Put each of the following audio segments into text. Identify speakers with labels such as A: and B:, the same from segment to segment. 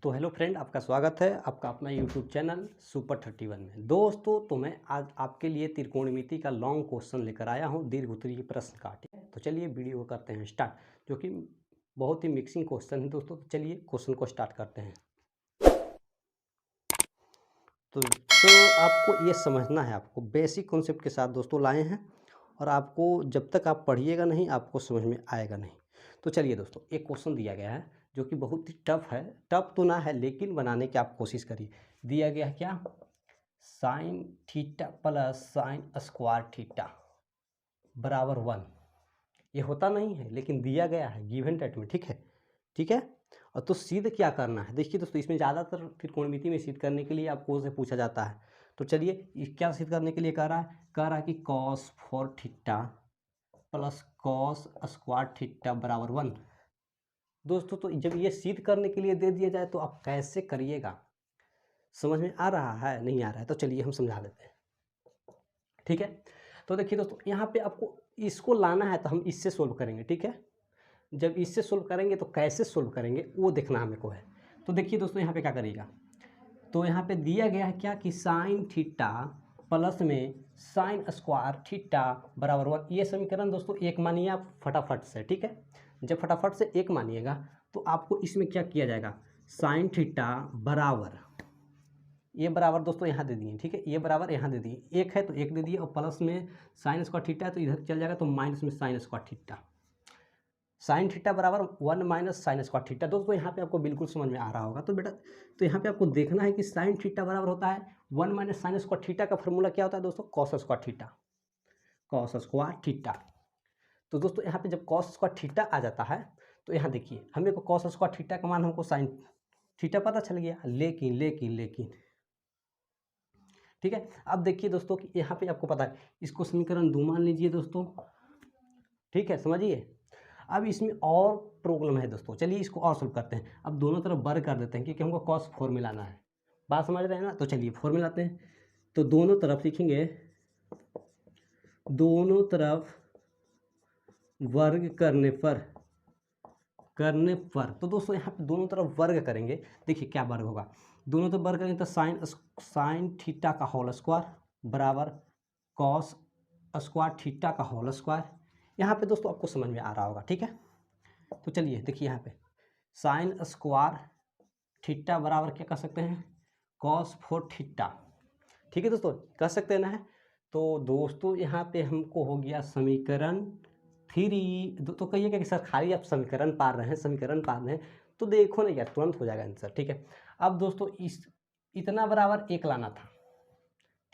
A: तो hello friend, आपका स्वागत है आपका अपना यूट्यूब चैनल सुपर 31 में। दोस्तों, तो मैं आज आपके लिए त्रिकोणमिति का लॉन्ग क्वेश्चन लेकर आया हूं, दीर्घोत्तरीय प्रश्न का। ठीक है, तो चलिए वीडियो करते हैं स्टार्ट, जो कि बहुत ही मिक्सिंग क्वेश्चन है दोस्तों। तो चलिए क्वेश्चन को स्टार्ट करते हैं। तो आपको ये समझना है, आपको बेसिक कॉन्सेप्ट के साथ दोस्तों लाए हैं, और आपको जब तक आप पढ़िएगा नहीं आपको समझ में आएगा नहीं। तो चलिए दोस्तों, एक क्वेश्चन दिया गया है जो कि बहुत ही टफ है। टफ तो ना है, लेकिन बनाने की आप कोशिश करिए। दिया गया है क्या? Sine theta plus sine square theta बराबर 1। ये होता नहीं है, लेकिन दिया गया है गिवन डेट में। ठीक है, ठीक है। और तो सिद्ध क्या करना है, देखिए दोस्तों, इसमें ज़्यादातर त्रिकोणमिति में सिद्ध करने के लिए आपको से पूछा जाता है। तो चलिए, क्या सिद्ध करने के लिए कह रहा है कि cos 4 theta plus cos square theta बराबर 1। दोस्तों, तो जब ये सिद्ध करने के लिए दे दिया जाए तो आप कैसे करिएगा? समझ में आ रहा है? नहीं आ रहा है? तो चलिए हम समझा देते हैं। ठीक है, तो देखिए दोस्तों, यहाँ पे आपको इसको लाना है तो हम इससे सोल्व करेंगे। ठीक है, जब इससे सोल्व करेंगे तो कैसे सोल्व करेंगे वो देखना हमें को है। तो देखिए दोस्तों, यहाँ पे क्या करिएगा, तो यहाँ पे दिया गया है क्या कि साइन थीटा प्लस में साइन स्क्वायर थीटा बराबर 1। ये समीकरण दोस्तों एक मानिए आप फटाफट से। ठीक है, जब फटाफट से एक मानिएगा तो आपको इसमें क्या किया जाएगा, साइन थीटा बराबर, ये बराबर दोस्तों यहाँ दे दिए। ठीक है, ये बराबर यहाँ दे दिए, एक है तो एक दे दिए, और प्लस में साइन स्क्वायर थीटा है तो इधर चल जाएगा, तो माइनस में sine square theta. Sine theta बराबर 1 माइनस साइन स्क्वायर थीटा। दोस्तों यहाँ पे आपको बिल्कुल समझ में आ रहा होगा। तो बेटा, तो यहाँ पे आपको देखना है कि साइन थीटा बराबर होता है 1 माइनस साइन स्क्वायर थीटा का फॉर्मूला क्या होता है दोस्तों, cos square theta. Cos square theta. तो दोस्तों यहाँ पे जब कॉस स्क्वायर थीटा आ जाता है तो यहाँ देखिए, हमें को कॉस स्क्वायर थीटा का मान हमको साइन थीटा पता चल गया। लेकिन लेकिन लेकिन ठीक है, अब देखिए दोस्तों कि यहाँ पे आपको पता है, इसको समीकरण 2 मान लीजिए दोस्तों। ठीक है, समझिए। अब इसमें और प्रॉब्लम है दोस्तों, चलिए इसको और सोल्व करते हैं। अब दोनों तरफ वर्ग कर देते हैं क्योंकि हमको cos 4 मिलाना है। बात समझ रहे हैं ना? तो चलिए 4 मिलाते हैं। तो दोनों तरफ लिखेंगे, दोनों तरफ वर्ग करने पर तो दोस्तों यहाँ पे दोनों तरफ वर्ग करेंगे। देखिए क्या वर्ग होगा, दोनों तरफ वर्ग करेंगे तो साइन थीटा का होल स्क्वायर बराबर कॉस स्क्वायर थीटा का होल स्क्वायर। यहाँ पे दोस्तों आपको समझ में आ रहा होगा। ठीक है, तो चलिए देखिए, यहाँ पे साइन स्क्वायर थीटा बराबर क्या कर सकते हैं, कॉस 4 थीटा। ठीक है दोस्तों, कर सकते हैं ना? तो दोस्तों यहाँ पे हमको हो गया समीकरण 3। तो कहिएगा कि सर खाली आप समीकरण पार रहे हैं, समीकरण पार रहे हैं, तो देखो ना यार, तुरंत हो जाएगा आंसर। ठीक है, अब दोस्तों इतना बराबर 1 लाना था।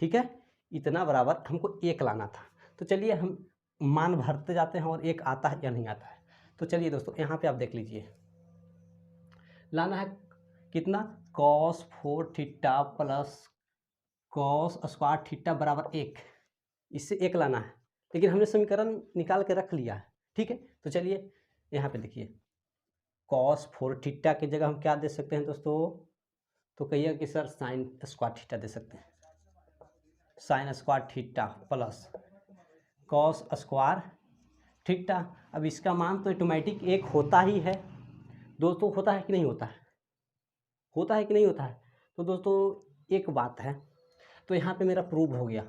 A: ठीक है, इतना बराबर हमको 1 लाना था। तो चलिए हम मान भरते जाते हैं और 1 आता है या नहीं आता है। तो चलिए दोस्तों, यहाँ पे आप देख लीजिए, लाना है कितना, cos 4 theta plus cos square theta बराबर 1। इससे 1 लाना है, लेकिन हमने समीकरण निकाल के रख लिया है। ठीक है, तो चलिए यहाँ पे देखिए, cos 4 थीटा की जगह हम क्या दे सकते हैं दोस्तों, तो कहिएगा कि सर साइन स्क्वायर थीटा दे सकते हैं। Sine square theta plus cos square theta. अब इसका मान तो ऑटोमेटिक 1 होता ही है दोस्तों, होता है कि नहीं होता है, होता है कि नहीं होता है। तो दोस्तों एक बात है, तो यहाँ पे मेरा प्रूव हो गया।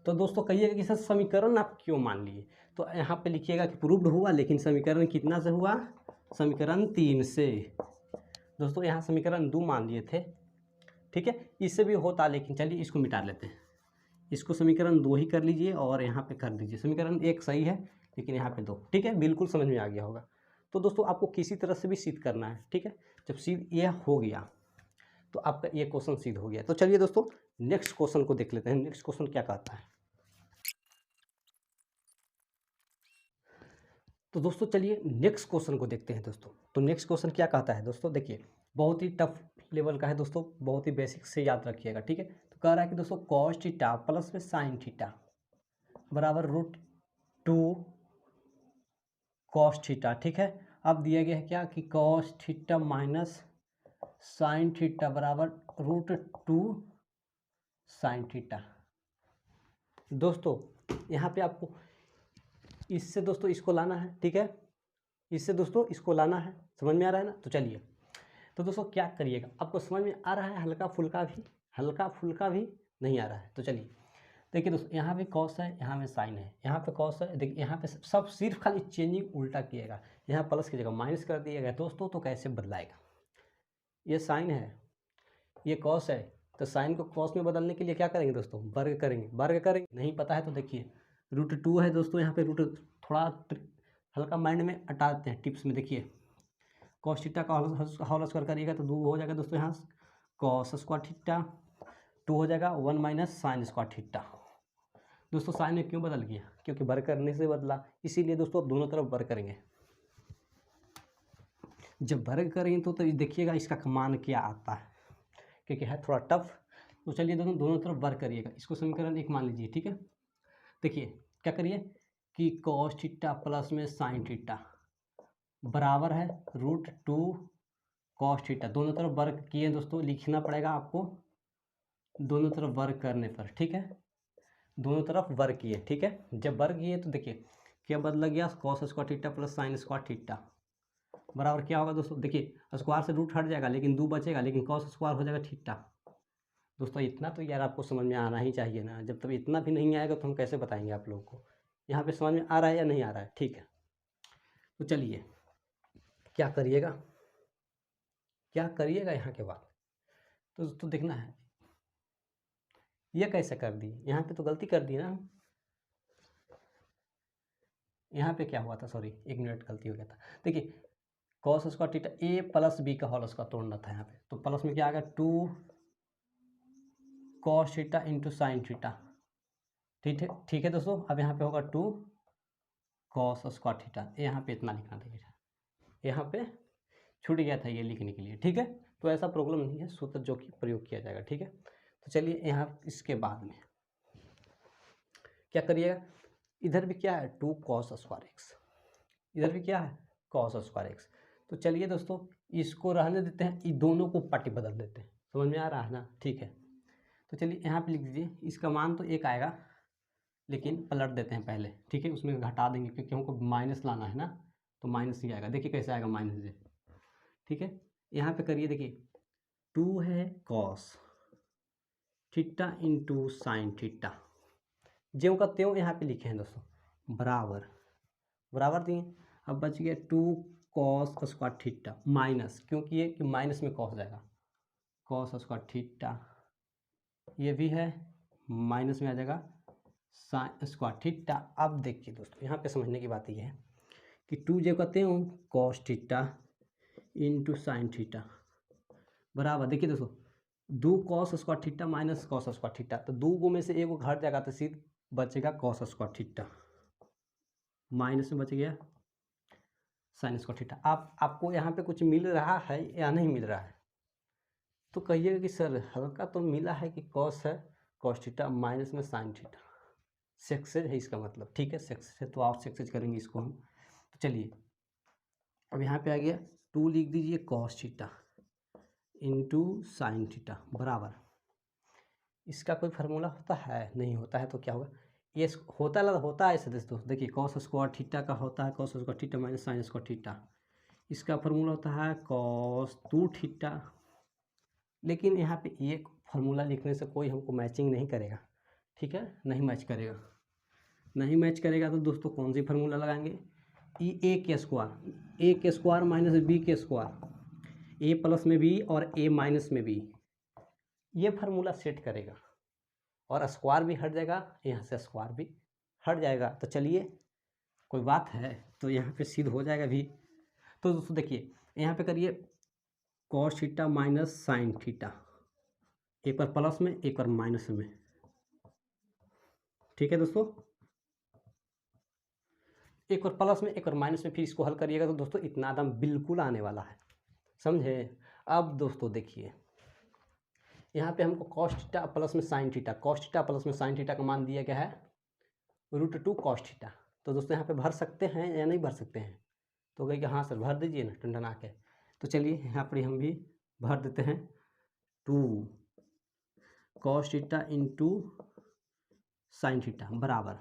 A: तो दोस्तों कहिएगा कि सर समीकरण आप क्यों मान लिए, तो यहाँ पे लिखिएगा कि प्रूव्ड हुआ, लेकिन समीकरण कितना से हुआ, समीकरण 3 से। दोस्तों यहाँ समीकरण 2 मान लिए थे। ठीक है, इससे भी होता, लेकिन चलिए इसको मिटा लेते हैं। इसको समीकरण 2 ही कर लीजिए और यहाँ पे कर दीजिए। समीकरण 1 सही है, लेकिन यहाँ पे 2। ठीक है, बिल्कुल समझ में आ गया होगा। तो दोस्तों आपको किसी तरह से भी सिद्ध करना है। ठीक है, जब सिद्ध यह हो गया तो आपका ये क्वेश्चन सिद्ध हो गया। तो चलिए दोस्तों नेक्स्ट क्वेश्चन को देख लेते हैं। नेक्स्ट क्वेश्चन क्या कहता है, तो दोस्तों चलिए नेक्स्ट क्वेश्चन को देखते हैं दोस्तों। तो नेक्स्ट क्वेश्चन क्या कहता है दोस्तों, देखिए बहुत ही टफ लेवल का है दोस्तों, बहुत ही बेसिक से याद रखिएगा। ठीक है, तो कह रहा है कि दोस्तों कॉस थीटा प्लस में साइन थीटा बराबर √2 कॉस थीटा। ठीक है, अब दिया गया है क्या कि cos theta minus sine theta बराबर √2 साइन थीटा। दोस्तों यहाँ पे आपको इससे दोस्तों इसको लाना है। ठीक है, इससे दोस्तों इसको लाना है, समझ में आ रहा है ना? तो चलिए तो दोस्तों क्या करिएगा, आपको समझ में आ रहा है, हल्का फुल्का भी नहीं आ रहा है। तो चलिए देखिए दोस्तों, यहाँ पे कॉस है, यहाँ में साइन है, यहाँ पे कॉस है, देखिए यहाँ पे सब सिर्फ खाली चेंजिंग उल्टा किएगा, यहाँ प्लस की जगह माइनस कर दिएगा दोस्तों। तो कैसे बदलाएगा, ये साइन है, ये कॉस है, तो साइन को कॉस में बदलने के लिए क्या करेंगे दोस्तों, वर्ग करेंगे। नहीं पता है तो देखिए √2 है दोस्तों, यहाँ पे रूट थोड़ा हल्का माइंड में हटाते हैं टिप्स में। देखिए कॉस थीटा का होल स्क्वायर करिएगा तो 2 हो जाएगा दोस्तों, यहाँ कॉस स्क्वायर थीटा 2 हो जाएगा 1 माइनस साइन स्क्वायर थीटा। दोस्तों साइन में क्यों बदल गया, क्योंकि वर्ग करने से बदला, इसीलिए दोस्तों अब दोनों तरफ वर्ग करेंगे। जब वर्ग करेंगे तो देखिएगा इसका मान क्या आता है, क्योंकि है थोड़ा टफ। तो चलिए दोनों तरफ वर्ग करिएगा, इसको समीकरण 1 मान लीजिए, ठीक है। देखिए क्या करिए कि कॉस थीटा प्लस में साइन थीटा बराबर है √2 कॉस थीटा। दोनों तरफ वर्ग किए दोस्तों, लिखना पड़ेगा आपको दोनों तरफ वर्ग करने पर, ठीक है। दोनों तरफ वर्ग किए, ठीक है। जब वर्ग किए तो देखिए क्या बदल गया, cos square theta plus sine square theta बराबर क्या होगा दोस्तों, देखिए स्क्वायर से रूट हट जाएगा लेकिन 2 बचेगा, लेकिन कॉस स्क्वायर हो जाएगा थीटा। दोस्तों इतना तो यार आपको समझ में आना ही चाहिए ना, जब तक इतना भी नहीं आएगा तो हम कैसे बताएंगे आप लोगों को। यहाँ पे समझ में आ रहा है या नहीं आ रहा है, ठीक है। तो चलिए क्या करिएगा यहाँ के बाद, तो दोस्तों देखना है ये कैसे कर दी, यहाँ पे तो गलती कर दी ना। यहाँ पे क्या हुआ था, सॉरी 1 मिनट गलती हो गया था। देखिए कॉस स्क्वायर थीटा ए प्लस बी का होल स्क्वायर तोड़ना था यहाँ पे, तो प्लस में क्या आ गया 2 cos theta into sine theta, ठीक है दोस्तों। अब यहाँ पे होगा 2 कॉस स्क्वायर थीटा, यहाँ पे इतना लिखना था, यहाँ पे छूट गया था ये लिखने के लिए, ठीक है। तो ऐसा प्रॉब्लम नहीं है, सूत्र जो कि प्रयोग किया जाएगा, ठीक है। तो चलिए यहाँ इसके बाद में क्या करिएगा, इधर भी क्या है 2 कॉस स्क्वायर एक्स, इधर भी क्या है कॉस स्क्वायर एक्स। तो चलिए दोस्तों इसको रहने देते हैं, इन दोनों को पट्टी बदल देते हैं, समझ में आ रहा है ना, ठीक है। तो चलिए यहाँ पे लिख दीजिए, इसका मान तो 1 आएगा लेकिन पलट देते हैं पहले, ठीक है। उसमें घटा देंगे क्योंकि हमको माइनस लाना है ना, तो माइनस ही आएगा। देखिए कैसे आएगा माइनस से, ठीक है। यहाँ पे करिए, देखिए 2 है cos theta into sine theta, ज्यों का त्यों यहाँ पे लिखे हैं दोस्तों, बराबर दिए। अब बच गया 2 कॉस स्क्वायर थीटा माइनस, क्योंकि ये कि माइनस में कॉस जाएगा, कॉस स्क्वायर थीटा ये भी है, माइनस में आ जाएगा साइन स्क्वायर थीटा। अब देखिए दोस्तों यहाँ पे समझने की बात ये है कि 2 जो कहते हैं cos theta into sine theta बराबर, देखिए दोस्तों 2 cos square theta minus cos square theta, तो 2 गो में से एक घट जाएगा तो सीधे बचेगा कॉस स्क्वायर थीटा, माइनस में बच गया साइन स्क्वायर थीटा। आपको यहाँ पे कुछ मिल रहा है या नहीं मिल रहा है, तो कहिएगा कि सर हल्का तो मिला है कि कॉस है कॉस थीटा माइनस में साइन थीटा, सेक्सेज है इसका मतलब, ठीक है। सेक्सेज है तो आप सेक्सेज करेंगे इसको हम। तो चलिए अब यहाँ पे आ गया 2 लिख दीजिए cos theta into sine theta बराबर, इसका कोई फार्मूला होता है, नहीं होता है, तो क्या होगा ये होता है ऐसे दोस्तों। देखिए कॉस स्क्वायर थीटा का होता है cos square theta minus sine square theta, इसका फार्मूला होता है कॉस 2 थीटा। लेकिन यहाँ पे एक फार्मूला लिखने से कोई हमको मैचिंग नहीं करेगा, ठीक है, नहीं मैच करेगा तो दोस्तों कौन सी फार्मूला लगाएंगे, ए के स्क्वायर माइनस बी के स्क्वायर, ए प्लस में बी और ए माइनस में बी, ये फार्मूला सेट करेगा और स्क्वायर भी हट जाएगा, यहाँ से स्क्वायर भी हट जाएगा। तो चलिए कोई बात है, तो यहाँ पे सिद्ध हो जाएगा भी। तो दोस्तों देखिए यहाँ पे करिए cos theta minus sine theta, एक बार प्लस में एक बार माइनस में, ठीक है दोस्तों, एक बार प्लस में एक बार माइनस में, फिर इसको हल करिएगा तो दोस्तों इतना दाम बिल्कुल आने वाला है, समझे। अब दोस्तों देखिए यहाँ पे हमको कॉस थीटा प्लस में sine theta, cos theta plus में साइन थीटा का मान दिया गया है √2 कॉस थीटा। तो दोस्तों यहाँ पे भर सकते हैं या नहीं भर सकते हैं, तो कहेगा हाँ सर भर दीजिए ना टंडन आके। तो चलिए यहाँ पर हम भी भर देते हैं 2 cos theta into sine theta बराबर,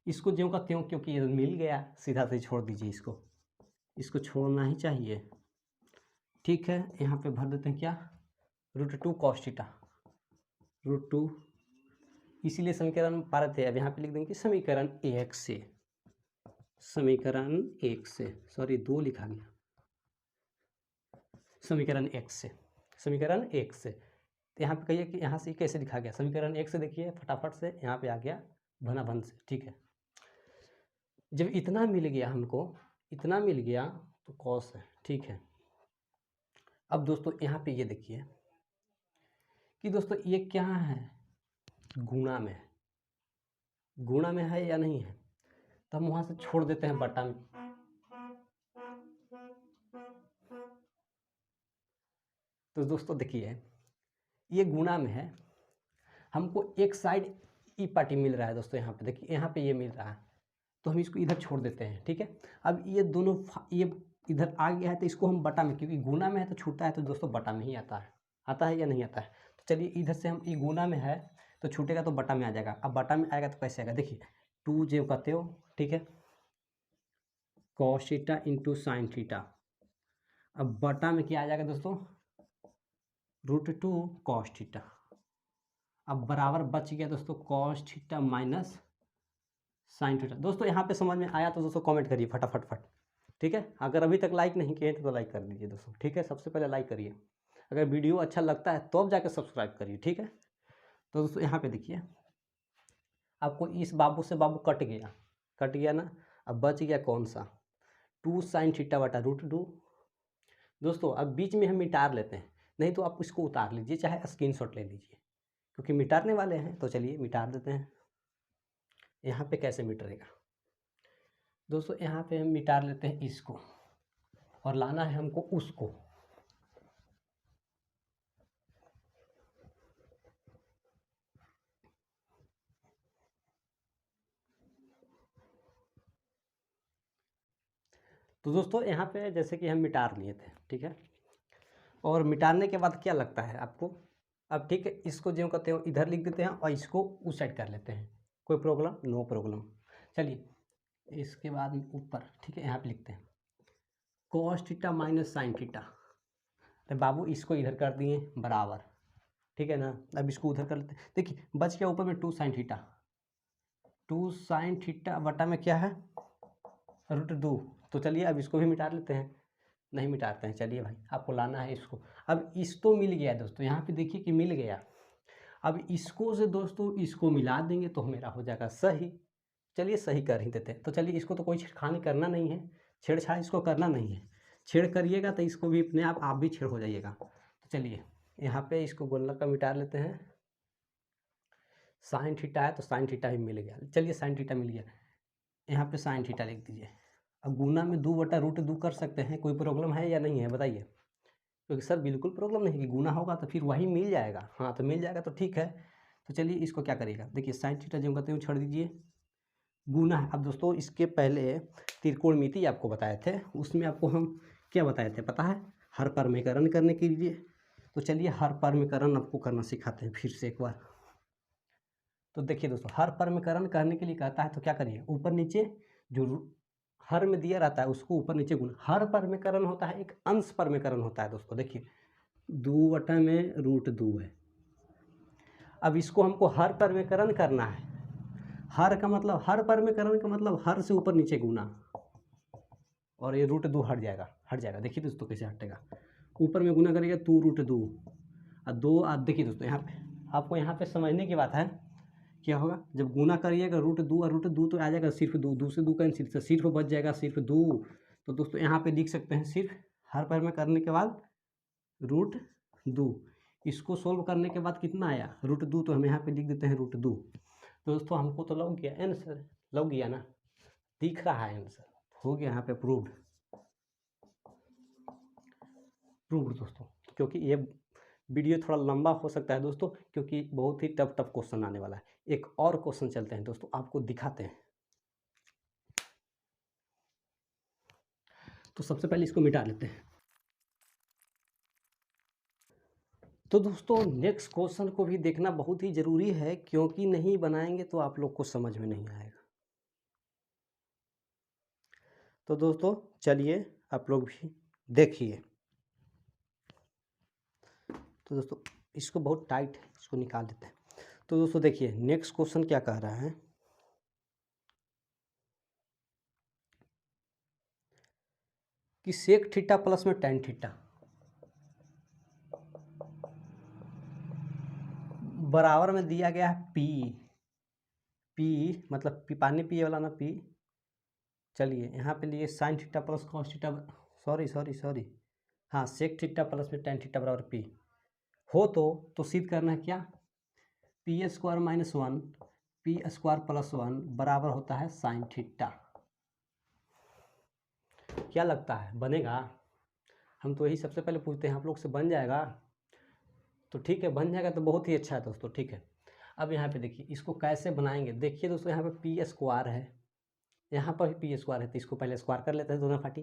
A: इसको ज्यों का त्यों क्योंकि ये मिल गया सीधा से छोड़ दीजिए, इसको छोड़ना ही चाहिए, ठीक है, यहाँ पे भर देते हैं क्या, √2 cos थीटा, √2, इसीलिए समीकरण पारत है। अब यहाँ पे लिख देंगे कि समीकरण 1 से, समीकरण 1 से, सॉरी 2 लिखा गया, समीकरण 1 से, समीकरण 1 से। तो यहाँ पे कहिए कि यहाँ से कैसे लिखा गया, समीकरण 1 से देखिए फटाफट से, यहाँ पे आ गया घनाभन से, ठीक है। जब इतना मिल गया हमको, इतना मिल गया तो कॉस है, ठीक है। अब दोस्तों यहाँ पे ये देखिए कि दोस्तों ये क्या है, गुणा में है, गुणा में है या नहीं है, तो हम वहाँ से छोड़ देते हैं बटा में। तो दोस्तों देखिए ये गुणा में है, हमको एक साइड ई पार्टी मिल रहा है दोस्तों, यहाँ पे देखिए, यहाँ पे ये मिल रहा है, तो हम इसको इधर छोड़ देते हैं, ठीक है। अब ये दोनों ये इधर आ गया है तो इसको हम बटा में, क्योंकि गुणा में है तो छूटा है तो दोस्तों बटा में ही आता है, आता है या नहीं आता है। तो चलिए इधर से हम, ये गुणा में है तो छूटेगा तो बटा में आ जाएगा। अब बटा में आएगा तो कैसे आएगा, देखिए 2 जो कहते हो, ठीक है, cos theta into sine theta. अब बटा में क्या आ जाएगा दोस्तों, √2 cos थीटा। अब बराबर बच गया दोस्तों cos theta minus sine theta. दोस्तों यहाँ पे समझ में आया तो दोस्तों कमेंट करिए फटाफट फट, ठीक है। अगर अभी तक लाइक नहीं किए तो लाइक कर दीजिए दोस्तों, ठीक है। सबसे पहले लाइक करिए, अगर वीडियो अच्छा लगता है तो अब जाकर सब्सक्राइब करिए, ठीक है। तो दोस्तों यहाँ पे देखिए, आपको इस बाबू से बाबू कट गया, कट गया ना। अब बच गया कौन सा, 2 साइन थीटा बटा √2। दोस्तों अब बीच में हम मिटार लेते हैं, नहीं तो आप इसको उतार लीजिए, चाहे स्क्रीनशॉट ले लीजिए, क्योंकि मिटारने वाले हैं। तो चलिए मिटार देते हैं। यहाँ पे कैसे मिटरेगा दोस्तों, यहाँ पे हम मिटार लेते हैं इसको, और लाना है हमको उसको। तो दोस्तों यहाँ पे जैसे कि हम मिटार लिए थे, ठीक है, और मिटाने के बाद क्या लगता है आपको, अब ठीक है, इसको जो कहते हो इधर लिख देते हैं और इसको उस साइड कर लेते हैं, कोई प्रॉब्लम, नो प्रॉब्लम। चलिए इसके बाद ऊपर, ठीक है, यहाँ पे लिखते हैं cos theta minus sine theta. अरे बाबू इसको इधर कर दिए बराबर, ठीक है ना। अब इसको उधर कर लेते हैं, देखिए बच गया ऊपर में 2 साइन थीटा, 2 साइन थीटा बटा में क्या है, √2। तो चलिए अब इसको भी मिटा लेते हैं, नहीं मिटाते हैं, चलिए भाई आपको लाना है इसको। अब इस तो मिल गया दोस्तों, यहाँ पे देखिए कि मिल गया। अब इसको से दोस्तों इसको मिला देंगे तो मेरा हो जाएगा सही। चलिए सही कर ही देते हैं। तो चलिए इसको तो कोई छेड़खानी करना नहीं है, छेड़छाड़ इसको करना नहीं है। छेड़ करिएगा तो इसको भी अपने आप भी छेड़ हो जाइएगा। तो चलिए यहाँ पे इसको गोलना का मिटा लेते हैं। साइन थीटा है तो साइन थीटा ही मिल गया, चलिए साइन थीटा मिल गया, यहाँ पे साइन थीटा लिख दीजिए। अब गुना में 2 बटा √2 कर सकते हैं, कोई प्रॉब्लम है या नहीं है बताइए, क्योंकि सर बिल्कुल प्रॉब्लम नहीं कि गुना होगा तो फिर वही मिल जाएगा। हाँ तो मिल जाएगा तो ठीक है। तो चलिए इसको क्या करिएगा, देखिए साइन थीटा जो कहते हैं छोड़ दीजिए, गुना है। अब दोस्तों इसके पहले त्रिकोणमिति आपको बताए थे, उसमें आपको हम क्या बताए थे पता है, हर परमीकरण करने के लिए। तो चलिए हर परमीकरण आपको करना सिखाते हैं फिर से एक बार। तो देखिए दोस्तों, हर परमीकरण करने के लिए कहता है तो क्या करिए, ऊपर नीचे जो हर में दिया रहता है उसको ऊपर नीचे गुना। हर परमीकरण होता है एक अंश परमीकरण होता है दोस्तों। देखिए 2 बटा में √2 है। अब इसको हमको हर परमीकरण करना है, हर का मतलब, हर परमीकरण का मतलब हर से ऊपर नीचे गुना, और ये √2 हट जाएगा, हट जाएगा। देखिए दोस्तों कैसे हटेगा, ऊपर में गुना करेगा 2 √2 और 2। देखिए दोस्तों यहाँ पे आपको, यहाँ पे समझने की बात है, क्या होगा जब गुना करिएगा √2 और √2 तो आ जाएगा सिर्फ 2, 2 से 2 कैंसिल, तो सिर्फ बच जाएगा सिर्फ 2। तो दोस्तों यहाँ पे लिख सकते हैं सिर्फ हर पर में करने के बाद √2। इसको सोल्व करने के बाद कितना आया √2, तो हम यहाँ पे लिख देते हैं √2। तो दोस्तों हमको तो लग गया आंसर, लग गया ना, दिख रहा है आंसर, हो गया यहाँ पे प्रूव्ड, प्रूव्ड दोस्तों। क्योंकि ये वीडियो थोड़ा लंबा हो सकता है दोस्तों, क्योंकि बहुत ही टफ टफ क्वेश्चन आने वाला है। एक और क्वेश्चन चलते हैं दोस्तों, आपको दिखाते हैं। तो सबसे पहले इसको मिटा लेते हैं। तो दोस्तों नेक्स्ट क्वेश्चन को भी देखना बहुत ही ज़रूरी है, क्योंकि नहीं बनाएंगे तो आप लोग को समझ में नहीं आएगा। तो दोस्तों चलिए आप लोग भी देखिए। तो दोस्तों इसको बहुत टाइट है, इसको निकाल देते हैं। तो दोस्तों देखिए नेक्स्ट क्वेश्चन क्या कह रहा है कि सेक थीटा प्लस में टेन थीटा बराबर में दिया गया है पी। पी मतलब पी पानी पिए वाला ना पी। चलिए यहाँ पे लिए sine theta plus cos theta, sorry हाँ सेक थीटा प्लस में टेन थीटा बराबर पी हो तो सिद्ध करना है क्या, P square minus one P square plus one बराबर होता है साइन थीटा। क्या लगता है बनेगा? हम तो यही सबसे पहले पूछते हैं आप लोग से, बन जाएगा? तो ठीक है, बन जाएगा तो बहुत ही अच्छा है दोस्तों। ठीक है, अब यहाँ पे देखिए इसको कैसे बनाएंगे। देखिए दोस्तों यहाँ पे पी स्क्वायर है, यहाँ पर भी पी स्क्वायर है, तो इसको पहले स्क्वायर कर लेते हैं दोनों फाटी।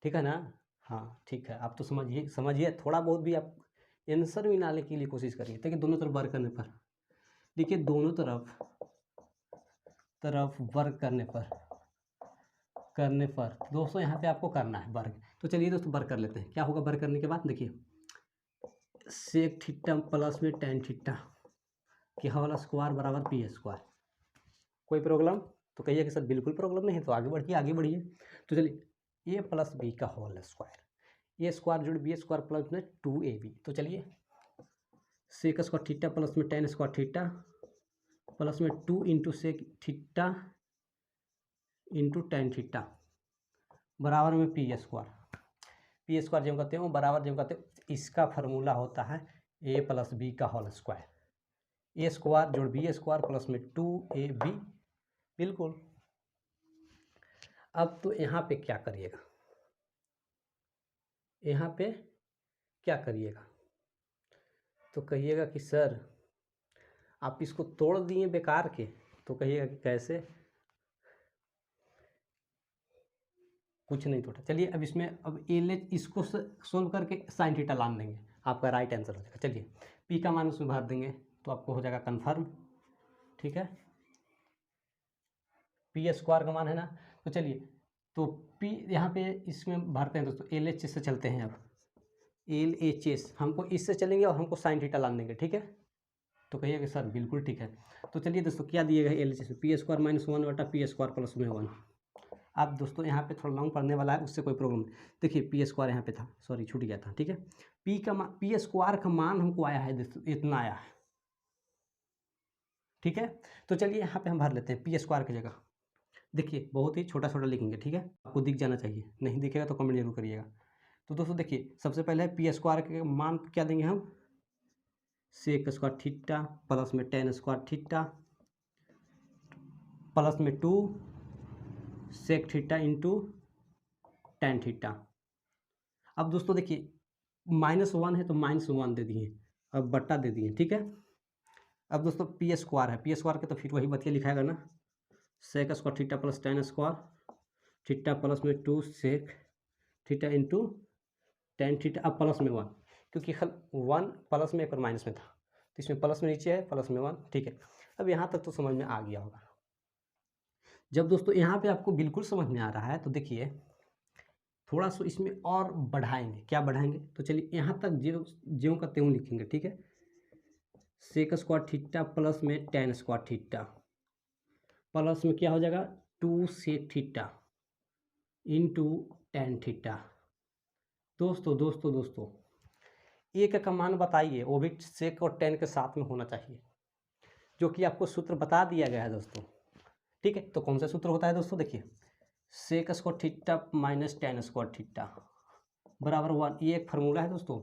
A: ठीक है ना? हाँ ठीक है, आप तो समझिए थोड़ा बहुत भी आप आंसर भी निकालने के लिए कोशिश करिए। देखिए दोनों तरफ वर्क करने पर, देखिए दोनों तरफ वर्क करने पर दोस्तों यहाँ पे आपको करना है वर्ग। तो चलिए दोस्तों वर्क कर लेते हैं। क्या होगा वर्क करने के बाद? देखिए सेक थीटा प्लस में टेन थीटा की वाला स्क्वायर बराबर पी स्क्वायर। कोई प्रॉब्लम? तो कहिए कि सर बिल्कुल प्रॉब्लम नहीं है, तो आगे बढ़िए। तो चलिए ए प्लस बी का होल स्क्वायर, ए स्क्वायर जोड़ बी स्क्वायर प्लस में 2ab। तो चलिए सेक स्क्वायर थीटा प्लस में टेन स्क्वायर थीटा प्लस में 2 into sec theta into tan theta बराबर में पी स्क्वायर जो कहते हो बराबर जो कहते हो, इसका फार्मूला होता है ए प्लस बी का होल स्क्वायर। ए स्क्वायर जोड़ बी स्क्वायर प्लस में 2ab। बिल्कुल। अब तो यहाँ पे क्या करिएगा, यहाँ पे क्या करिएगा, तो कहिएगा कि सर आप इसको तोड़ दिए बेकार के। तो कहिएगा कि कैसे, कुछ नहीं तोड़ा। चलिए अब इसमें अब इसको सोल्व करके साइन थीटा ला देंगे, आपका राइट आंसर हो जाएगा। चलिए पी का मान उसमें भर देंगे तो आपको हो जाएगा कन्फर्म। ठीक है, पी स्क्वायर का मान है ना, तो चलिए तो पी यहाँ पे इसमें भरते हैं दोस्तों। एल एच से चलते हैं, अब एल एच एस हमको इससे चलेंगे और हमको साइन थीटा ला देंगे। ठीक है, तो कहिए कि सर बिल्कुल ठीक है। तो चलिए दोस्तों क्या दिएगा L H S, P square minus one बटा पी स्क्वायर प्लस में वन। अब दोस्तों यहाँ पे थोड़ा लॉन्ग पढ़ने वाला है, उससे कोई प्रॉब्लम नहीं। देखिए पी स्क्वायर यहाँ पे था, सॉरी छूट गया था। ठीक है, पी स्क्वायर का मान हमको आया है दोस्तों, इतना आया है। ठीक है, तो चलिए यहाँ पे हम भर लेते हैं पी स्क्वायर की जगह। देखिए बहुत ही छोटा छोटा लिखेंगे। ठीक है, आपको दिख जाना चाहिए, नहीं दिखेगा तो कमेंट जरूर करिएगा। तो दोस्तों देखिए सबसे पहले पी स्क्वायर के मान क्या देंगे हम, सेक स्क्वायर थीटा प्लस में टेन स्क्वायर थीटा प्लस में 2 sec theta into tan theta. अब दोस्तों देखिए -1 है तो -1 दे दिए, अब बट्टा दे दिए। ठीक है, अब दोस्तों पी स्क्वायर है, पी स्क्वायर के तो फिर वही बतिया लिखाएगा ना, sec square theta plus tan square theta plus में 2 sec theta into tan theta. अब प्लस में 1, क्योंकि 1 प्लस में एक और माइनस में था, तो इसमें प्लस में नीचे है प्लस में 1। ठीक है, अब यहाँ तक तो समझ में आ गया होगा। जब दोस्तों यहाँ पे आपको बिल्कुल समझ में आ रहा है तो देखिए थोड़ा सा इसमें और बढ़ाएंगे। क्या बढ़ाएंगे? तो चलिए यहाँ तक ज्यों का त्यों लिखेंगे। ठीक है, सेक स्क्वायर थीटा प्लस में टेन स्क्वायर थीटा प्लस में क्या हो जाएगा 2 sec theta into tan theta. दोस्तों एक का मान बताइए, वो भी सेक और टेन के साथ में होना चाहिए, जो कि आपको सूत्र बता दिया गया है दोस्तों। ठीक है, तो कौन सा सूत्र होता है दोस्तों? देखिए sec square theta minus tan square theta बराबर 1। ये एक फार्मूला है दोस्तों,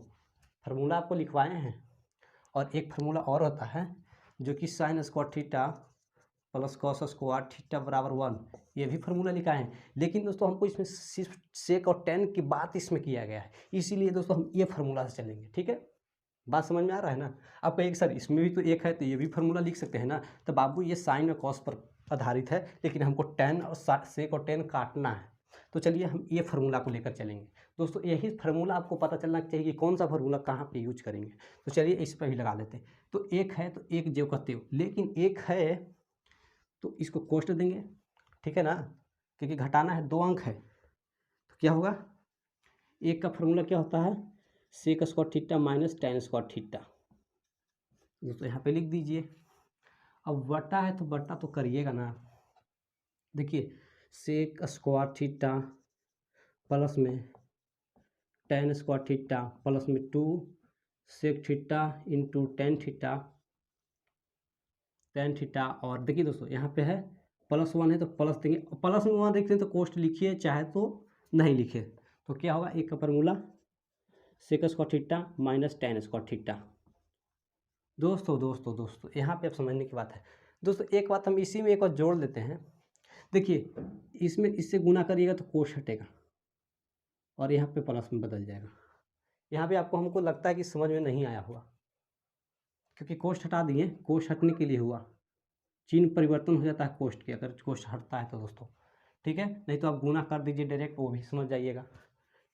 A: फार्मूला आपको लिखवाए हैं। और एक फार्मूला और होता है जो कि sine square theta plus cos square theta बराबर 1, ये भी फार्मूला लिखा है। लेकिन दोस्तों हमको इसमें सिर्फ सेक और टेन की बात इसमें किया गया है, इसीलिए दोस्तों हम ये फार्मूला से चलेंगे। ठीक है, बात समझ में आ रहा है ना? आप कहेंगे सर इसमें भी तो एक है, तो ये भी फार्मूला लिख सकते हैं ना। तो बाबू ये साइन और कॉस पर आधारित है, लेकिन हमको टेन और सेक और टेन काटना है। तो चलिए हम ये फार्मूला को लेकर चलेंगे दोस्तों। यही फार्मूला आपको पता चलना चाहिए कि कौन सा फार्मूला कहाँ पे यूज करेंगे। तो चलिए इस पर भी लगा लेते हैं। तो एक है तो एक जो कहते हो, लेकिन एक है तो इसको कोष्ट देंगे। ठीक है ना, क्योंकि घटाना है, 2 अंक है। तो क्या होगा, एक का फार्मूला क्या होता है, sec square theta minus tan square theta. दोस्तों यहाँ पे लिख दीजिए। अब बटा है तो बटा तो करिएगा ना। देखिए सेक स्क्वायर थीटा प्लस में टेन स्क्वायर थीटा प्लस में 2 sec theta into tan theta. और देखिए दोस्तों यहाँ पे है +1 है तो प्लस देंगे, प्लस में 1 देखते हैं तो कोष्ट लिखिए चाहे तो नहीं लिखे, तो क्या होगा एक का formula sec square theta minus tan square theta. दोस्तों यहाँ पे अब समझने की बात है। दोस्तों एक बात हम इसी में एक और जोड़ लेते हैं। देखिए इसमें इससे गुना करिएगा तो कोष्ट हटेगा और यहाँ पे प्लस में बदल जाएगा। यहाँ पे आपको हमको लगता है कि समझ में नहीं आया हुआ, क्योंकि कोष्ट हटा दिए, कोष्ट हटने के लिए हुआ, चिन्ह परिवर्तन हो जाता है कोष्ट के, अगर कोष्ट हटता है तो दोस्तों ठीक है, नहीं तो आप गुना कर दीजिए डायरेक्ट, वो भी समझ जाइएगा।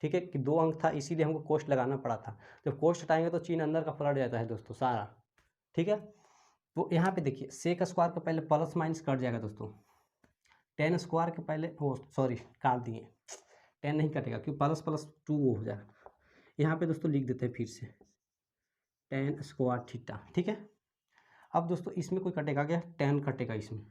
A: ठीक है कि 2 अंक था इसीलिए हमको कोष्ट लगाना पड़ा था। जब कोष्ट हटाएंगे तो चिन्ह अंदर का पलट जाता है दोस्तों सारा। ठीक है तो यहाँ पे देखिए सेक स्क्वायर के पहले प्लस माइनस कट जाएगा दोस्तों, टेन स्क्वायर के पहले वो सॉरी काट दिए, 10 नहीं कटेगा क्योंकि प्लस प्लस 2 वो हो जाएगा। यहाँ पे दोस्तों लिख देते हैं फिर से टेन स्क्वायर थीटा। ठीक है अब दोस्तों इसमें कोई कटेगा क्या, टेन कटेगा, इसमें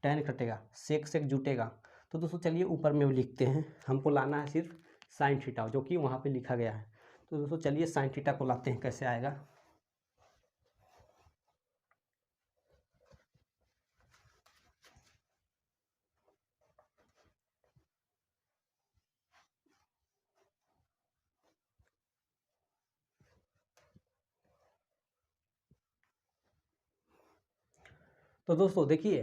A: टेन कटेगा, सेक सेक जुटेगा। तो दोस्तों चलिए ऊपर में लिखते हैं, हमको लाना है सिर्फ साइन थीटा जो कि वहाँ पे लिखा गया है। तो दोस्तों चलिए साइन थीटा को लाते हैं, कैसे आएगा। तो दोस्तों देखिए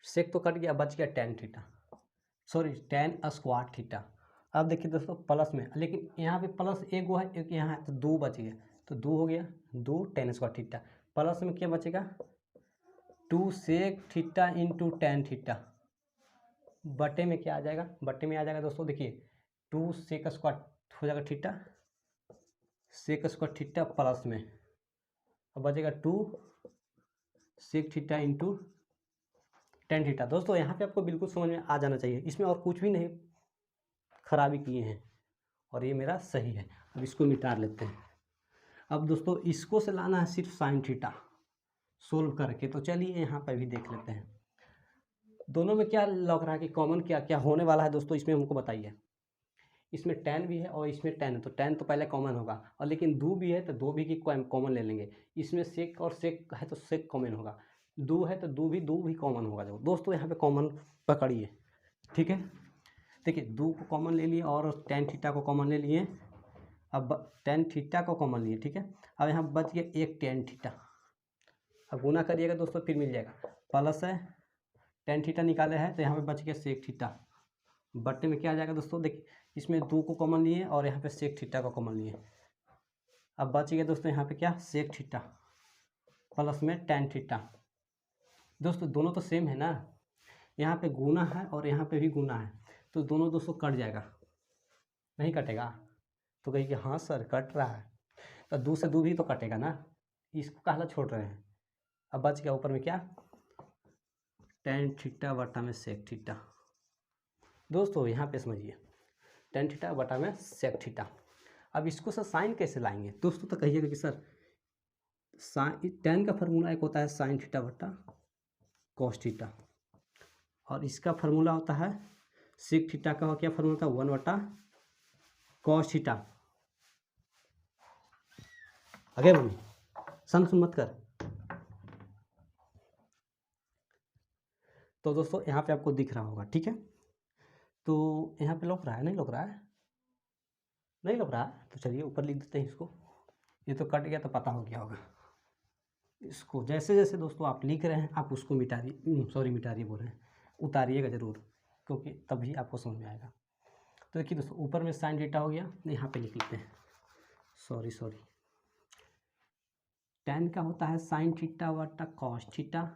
A: सेक तो कट गया, बच गया tan theta, sorry ten square theta. अब देखिए दोस्तों प्लस में, लेकिन यहाँ पे प्लस एक वो है एक यहाँ है तो 2 बच गया, तो 2 हो गया 2 टेन स्क्वायर थीटा। प्लस में क्या बचेगा 2 sec theta into tan theta. बटे में क्या आ जाएगा, बटे में आ जाएगा दोस्तों देखिए 2 सेक स्क्वायर हो जाएगा theta, sec square theta plus में अब बचेगा 2 sec theta into tan theta. दोस्तों यहाँ पे आपको बिल्कुल समझ में आ जाना चाहिए, इसमें और कुछ भी नहीं खराबी किए हैं और ये मेरा सही है। अब इसको मिटा लेते हैं। अब दोस्तों इसको से लाना है सिर्फ साइन थीटा सोल्व करके, तो चलिए यहाँ पर भी देख लेते हैं दोनों में क्या लग रहा है कि कॉमन क्या क्या होने वाला है। दोस्तों इसमें हमको बताइए, इसमें टेन भी है और इसमें टेन है तो टेन तो पहले कॉमन होगा, और लेकिन 2 भी है तो 2 भी की कॉमन ले लेंगे। इसमें सेक और सेक है तो सेक कॉमन होगा, 2 है तो 2 भी कॉमन होगा। जो दोस्तों यहाँ पे कॉमन पकड़िए। ठीक है देखिए 2 को कॉमन ले लिए और टेन थीटा को कॉमन ले लिए, अब टेन थीटा को कॉमन लिए। ठीक है अब यहाँ बच गया एक टेन थीटा, अब गुना करिएगा दोस्तों फिर मिल जाएगा, प्लस है टेन थीटा निकाले हैं तो यहाँ पे बच गया सेक थीटा। बट्टे में क्या आ जाएगा दोस्तों, देखिए इसमें 2 को कॉमन लिए और यहाँ पे सेक थीटा को कॉमन लिए, अब बच गया दोस्तों यहाँ पे क्या सेक थीटा प्लस में टेन थीटा। दोस्तों दोनों तो सेम है ना, यहाँ पे गुना है और यहाँ पे भी गुना है, तो दोनों दोस्तों कट जाएगा, नहीं कटेगा। तो कहिए कि हाँ सर कट रहा है, तो 2 से 2 भी तो कटेगा ना, इसको काहला छोड़ रहे हैं। अब बच गया ऊपर में क्या टेन थीटा बटा में सेक थीटा। दोस्तों यहाँ पे समझिए टेन थीटा बटा में सेक थीटा। अब इसको सर साइन कैसे लाएंगे दोस्तों, तो कहिएगा कि सर साइन टेन का फार्मूला एक होता है साइन थीटा बटा कॉस थीटा, और इसका फार्मूला होता है सेक थीटा का क्या फार्मूला था 1 बटा कॉस थीटा। आगे मम्मी सन सुन मत कर। तो दोस्तों यहाँ पे आपको दिख रहा होगा। ठीक है तो यहाँ पे लौक रहा है, नहीं लौक रहा है, नहीं लौक रहा है, तो चलिए ऊपर लिख देते हैं इसको। ये तो कट गया तो पता हो गया होगा। इसको जैसे जैसे दोस्तों आप लिख रहे हैं आप उसको मिटाइए, सॉरी मिटाइए बोल रहे हैं, उतारिएगा ज़रूर, क्योंकि तभी आपको समझ में आएगा। तो देखिए दोस्तों ऊपर में साइन थीटा हो गया, यहाँ पे लिख लेते हैं, सॉरी टेन का होता है साइन थीटा बटा कॉस थीटा,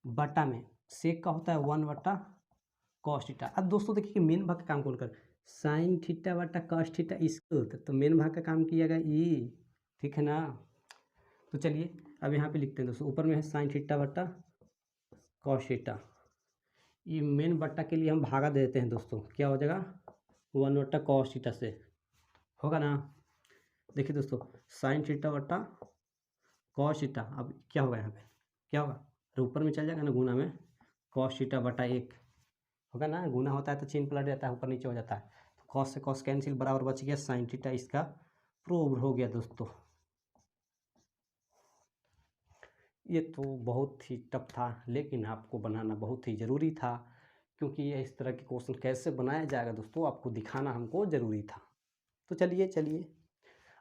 A: बटा में सेक का होता है 1 बटा कॉस थीटा। अब दोस्तों देखिए कि मेन भाग का काम कौन कर, साइन थीटा बटा कॉस थीटा इसको, तो मेन भाग का काम किया गया ई, ठीक है ना। तो चलिए अब यहाँ पे लिखते हैं दोस्तों, ऊपर में है साइन थीटा बटा कॉस थीटा, ये मेन बट्टा के लिए हम भागा दे देते हैं दोस्तों, क्या हो जाएगा 1 बटा कॉस थीटा से, होगा ना। देखिए दोस्तों, साइन थीटा बटा कॉस थीटा, अब क्या होगा यहाँ पे, क्या होगा, अरे ऊपर में चल जाएगा ना गुना में, कॉस थीटा बटा 1 होगा ना। गुना होता है तो चिन्ह पलट जाता है, ऊपर नीचे हो जाता है। तो कॉस से कॉस कैंसिल, बराबर बच गया साइन थीटा। इसका प्रूव हो गया दोस्तों। ये तो बहुत ही टफ था, लेकिन आपको बनाना बहुत ही ज़रूरी था, क्योंकि ये इस तरह के क्वेश्चन कैसे बनाया जाएगा दोस्तों, आपको दिखाना हमको ज़रूरी था। तो चलिए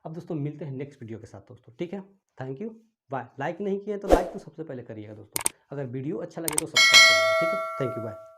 A: अब दोस्तों मिलते हैं नेक्स्ट वीडियो के साथ दोस्तों, ठीक है। Thank you, bye. लाइक नहीं किए तो लाइक तो सबसे पहले करिएगा दोस्तों, अगर वीडियो अच्छा लगे तो सब्सक्राइब करिएगा, ठीक है। Thank you, bye.